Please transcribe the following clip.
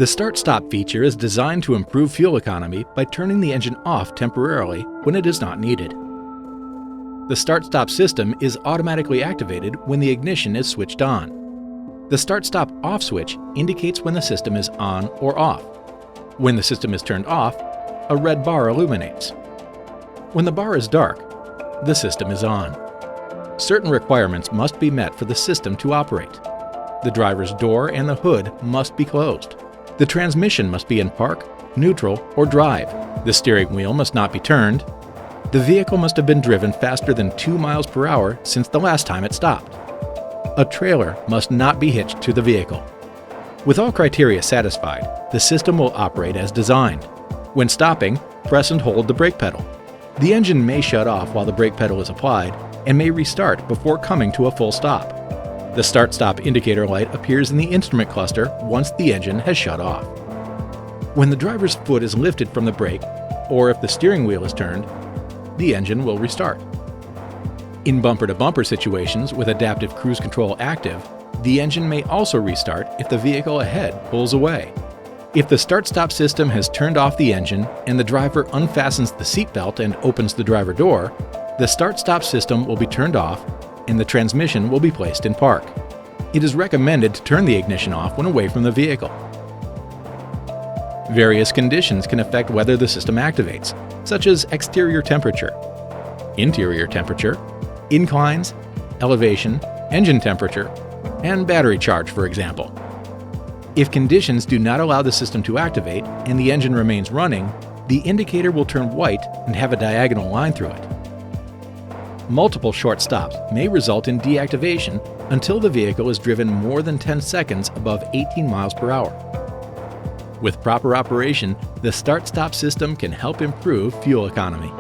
The start-stop feature is designed to improve fuel economy by turning the engine off temporarily when it is not needed. The start-stop system is automatically activated when the ignition is switched on. The start-stop off switch indicates when the system is on or off. When the system is turned off, a red bar illuminates. When the bar is dark, the system is on. Certain requirements must be met for the system to operate. The driver's door and the hood must be closed. The transmission must be in park, neutral, or drive. The steering wheel must not be turned. The vehicle must have been driven faster than 2 miles per hour since the last time it stopped. A trailer must not be hitched to the vehicle. With all criteria satisfied, the system will operate as designed. When stopping, press and hold the brake pedal. The engine may shut off while the brake pedal is applied and may restart before coming to a full stop. The start-stop indicator light appears in the instrument cluster once the engine has shut off. When the driver's foot is lifted from the brake, or if the steering wheel is turned, the engine will restart. In bumper-to-bumper situations with adaptive cruise control active, the engine may also restart if the vehicle ahead pulls away. If the start-stop system has turned off the engine and the driver unfastens the seatbelt and opens the driver door, the start-stop system will be turned off and the transmission will be placed in park. It is recommended to turn the ignition off when away from the vehicle. Various conditions can affect whether the system activates, such as exterior temperature, interior temperature, inclines, elevation, engine temperature, and battery charge, for example. If conditions do not allow the system to activate and the engine remains running, the indicator will turn white and have a diagonal line through it. Multiple short stops may result in deactivation until the vehicle is driven more than 10 seconds above 18 miles per hour. With proper operation, the start-stop system can help improve fuel economy.